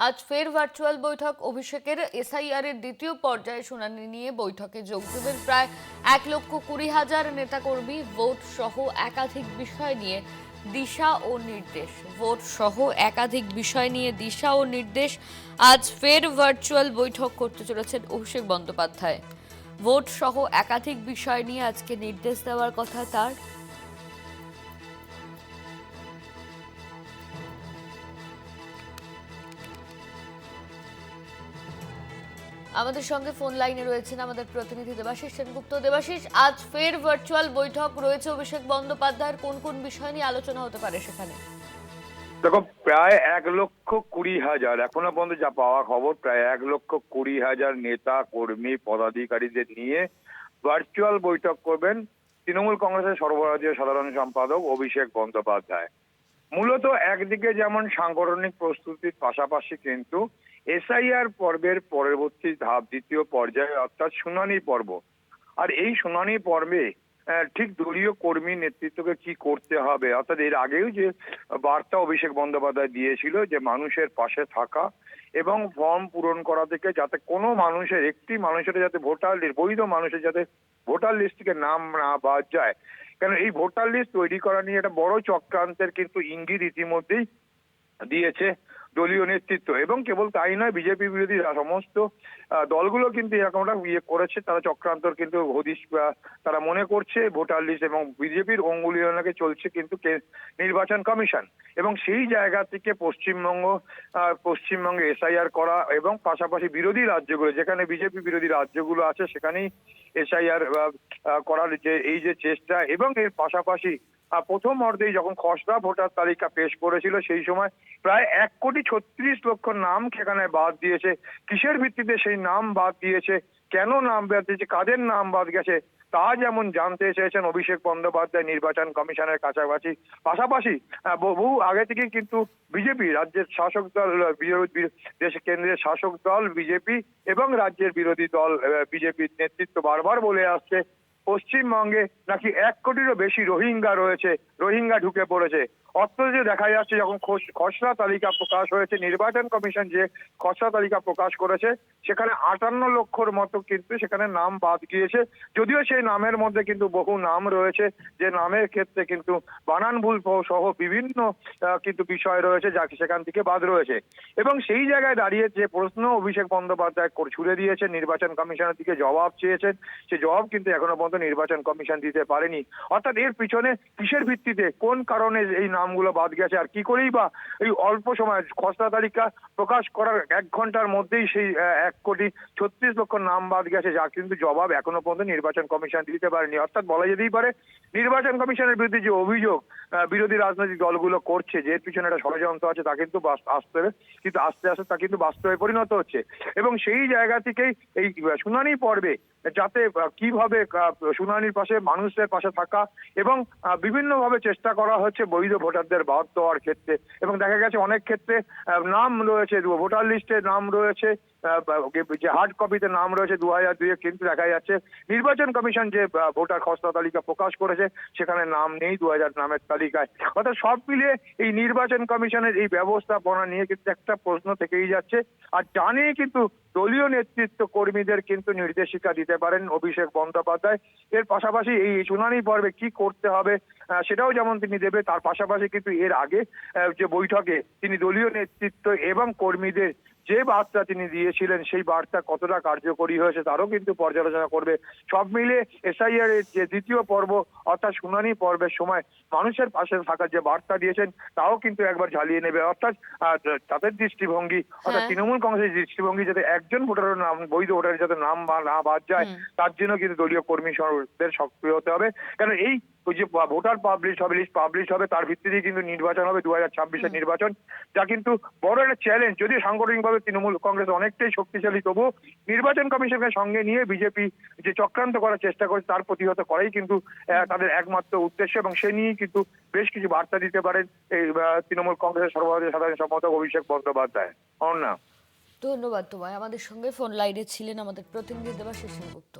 আজ ফের ভার্চুয়াল বৈঠক। অভিষেকের এসআইআর এর দ্বিতীয় পর্যায়ে শুনানি নিয়ে বৈঠকে যোগ দেবেন প্রায় 1,20,000 নেতাকর্মী। ভোট সহ একাধিক বিষয় নিয়ে দিশা ও নির্দেশ। আজ ফের ভার্চুয়াল বৈঠক করতে চলেছেন অভিষেক বন্দ্যোপাধ্যায়। ভোট সহ একাধিক বিষয় নিয়ে আজকে নির্দেশ দেওয়ার কথা তার। আমাদের সঙ্গে ফোন লাইনে রয়েছেন আমাদের প্রতিনিধি দেবাশিস সেনগুপ্ত। দেবাশিস, আজ ফের ভার্চুয়াল বৈঠক রয়েছে অভিষেক বন্দ্যোপাধ্যায়ের, কোন কোন বিষয় নিয়ে আলোচনা হতে পারে সেখানে? দেখো, প্রায় 1,20,000 এখনো পর্যন্ত যা পাওয়া খবর, প্রায় 1,20,000 নেতা কর্মী পদাধিকারীদের নিয়ে ভার্চুয়াল বৈঠক করবেন তৃণমূল কংগ্রেসের সর্বভারতীয় সাধারণ সম্পাদক অভিষেক বন্দ্যোপাধ্যায়। মূলত একদিকে যেমন সাংগঠনিক প্রস্তুতির পাশাপাশি কিন্তু এসআইআর পর্বের পরবর্তী ধাপ, দ্বিতীয় পর্যায়ে অর্থাৎ শুনানি পর্ব। আর এই শুনানি পর্বে ঠিক দলীয় কর্মী নেতৃত্বকে কি করতে হবে, অর্থাৎ এর আগেও যে বার্তা অভিষেক বন্দ্যোপাধ্যায় দিয়েছিল যে মানুষের পাশে থাকা এবং ফর্ম পূরণ করা থেকে যাতে কোনো মানুষের, একটি মানুষের যাতে ভোটার লিস্ট, বৈধ মানুষের যাতে ভোটার লিস্ট থেকে নাম না বাদ যায়। কেন এই ভোটার লিস্ট তৈরি করা নিয়ে একটা বড় চক্রান্তের কিন্তু ইঙ্গিত ইতিমধ্যেই দিয়েছে দলীয় নেতৃত্ব। এবং কেবল তাই নয়, বিজেপি বিরোধী সমস্ত দলগুলো কিন্তু এরকম একটা করেছে, তারা চক্রান্তর কিন্তু হদিশ তারা মনে করছে ভোটার লিস্ট, এবং বিজেপির অঙ্গুলিয়ানকে চলছে কিন্তু নির্বাচন কমিশন। এবং সেই জায়গা থেকে পশ্চিমবঙ্গে এসআইআর করা এবং পাশাপাশি বিরোধী রাজ্যগুলো, যেখানে বিজেপি বিরোধী রাজ্যগুলো আছে সেখানেই এসআইআর করার যে এই যে চেষ্টা। এবং এর পাশাপাশি প্রথম অর্ধেই যখন খসড়া ভোটার তালিকা পেশ করেছিল সেই সময় প্রায় 1,36,00,000 নাম সেখানে বাদ দিয়েছে। কিসের ভিত্তিতে সেই নাম বাদ দিয়েছে, কেন নাম বাদ দিয়েছে, কাদের নাম বাদ গেছে, তা যেমন জানতে চেয়েছেন অভিষেক বন্দ্যোপাধ্যায় নির্বাচন কমিশনের কাছাকাছি। পাশাপাশি বহু আগে থেকেই কিন্তু বিজেপি রাজ্যের শাসক দল, দেশের কেন্দ্রের শাসক দল বিজেপি এবং রাজ্যের বিরোধী দল বিজেপির নেতৃত্ব বারবার বলে আসছে পশ্চিমবঙ্গে নাকি 1 কোটিরও বেশি রোহিঙ্গা ঢুকে পড়েছে। অথচ দেখা যাচ্ছে যখন খসড়া তালিকা প্রকাশ হয়েছে, নির্বাচন কমিশন যে খসড়া তালিকা প্রকাশ করেছে সেখানে 58 লক্ষর মতো কিন্তু সেখানে নাম বাদ গিয়েছে। যদিও সেই নামের মধ্যে কিন্তু বহু নাম রয়েছে যে নামের ক্ষেত্রে কিন্তু বানান ভুল সহ বিভিন্ন কিন্তু বিষয় রয়েছে যা সেখান থেকে বাদ রয়েছে। এবং সেই জায়গায় দাঁড়িয়ে যে প্রশ্ন অভিষেক বন্দ্যোপাধ্যায় ছুড়ে দিয়েছেন, নির্বাচন কমিশনের দিকে জবাব চেয়েছেন, সে জবাব কিন্তু এখনো পর্যন্ত নির্বাচন কমিশন দিতে পারেনি। অর্থাৎ এর পিছনে কিসের ভিত্তিতে, কোন কারণে এই নামগুলো বাদ গেছে, আর কি করেই বা এই অল্প সময় খসড়া তালিকা প্রকাশ করার 1 ঘন্টার মধ্যেই সেই 1,36,00,000 নাম বাদ গেছে, যা কিন্তু জবাব এখনো পর্যন্ত নির্বাচন কমিশন দিতে পারেনি। অর্থাৎ বলা যেতেই পারে নির্বাচন কমিশনের বিরুদ্ধে যে অভিযোগ বিরোধী রাজনৈতিক দলগুলো করছে যে এর পিছনে একটা ষড়যন্ত্র আছে, তা কিন্তু আস্তে আস্তে তা কিন্তু বাস্তবে পরিণত হচ্ছে। এবং সেই জায়গা থেকেই এই শুনানি পর্বে যাতে কিভাবে শুনানির পাশে মানুষের পাশে থাকা এবং বিভিন্নভাবে চেষ্টা করা হচ্ছে বৈধ ভোটারদের বাদ দেওয়ার ক্ষেত্রে। এবং দেখা গেছে অনেক ক্ষেত্রে নাম রয়েছে, ভোটার লিস্টে নাম রয়েছে, যে হার্ড কপিতে নাম রয়েছে 2002, কিন্তু দেখা যাচ্ছে নির্বাচন কমিশন যে ভোটার খসড়া তালিকা প্রকাশ করেছে সেখানে নাম নেই 2000 নামের তালিকায়। অর্থাৎ সব মিলিয়ে এই নির্বাচন কমিশনের এই ব্যবস্থাপনা নিয়ে কিন্তু একটা প্রশ্ন থেকেই যাচ্ছে। আর জানে কিন্তু দলীয় নেতৃত্ব কর্মীদের কিন্তু নির্দেশিকা দিতে পারেন অভিষেক বন্দ্যোপাধ্যায়। এর পাশাপাশি এই শুনানি পর্বে কি করতে হবে সেটাও যেমন তিনি দেবে, তার পাশাপাশি কিন্তু এর আগে যে বৈঠকে তিনি দলীয় নেতৃত্ব এবং কর্মীদের যে বার্তা তিনি দিয়েছিলেন সেই বার্তা কতটা কার্যকরী হয়েছে তারও কিন্তু পর্যালোচনা করবে। সব মিলে এসআইআর এর যে দ্বিতীয় পর্ব অর্থাৎ শুনানি পর্বের সময় মানুষের পাশে থাকার যে বার্তা দিয়েছেন তাও কিন্তু একবার ঝালিয়ে নেবে। অর্থাৎ তাদের দৃষ্টিভঙ্গি, অর্থাৎ তৃণমূল কংগ্রেসের দৃষ্টিভঙ্গি যাতে একজন ভোটারের নাম, বৈধ ভোটারের যাতে নাম না বাদ যায়, তার জন্য কিন্তু দলীয় কর্মীদের সক্রিয় হতে হবে। কারণ এই যে ভোটার লিস্ট পাবলিশ হবে তার ভিত্তিতেই কিন্তু নির্বাচন হবে 2026-এর নির্বাচন, যা কিন্তু বড় একটা চ্যালেঞ্জ। যদিও সাংগঠনিকভাবে তৃণমূল কংগ্রেস অনেকটাই শক্তিশালী, তবু নির্বাচন কমিশনকে সঙ্গে নিয়ে বিজেপি যে চক্রান্ত করার চেষ্টা করছে তার প্রতিহত করাই কিন্তু তাদের একমাত্র উদ্দেশ্য। এবং সে নিয়েই কিন্তু বেশ কিছু বার্তা দিতে পারেন এই তৃণমূল কংগ্রেসের সর্বভারতীয় সাধারণ সম্পাদক অভিষেক বন্দ্যোপাধ্যায়। অনন্যা, ধন্যবাদ তোমায়। আমাদের সঙ্গে ফোন লাইনে ছিলেন আমাদের প্রতিনিধি দেবাশিস সেনগুপ্ত।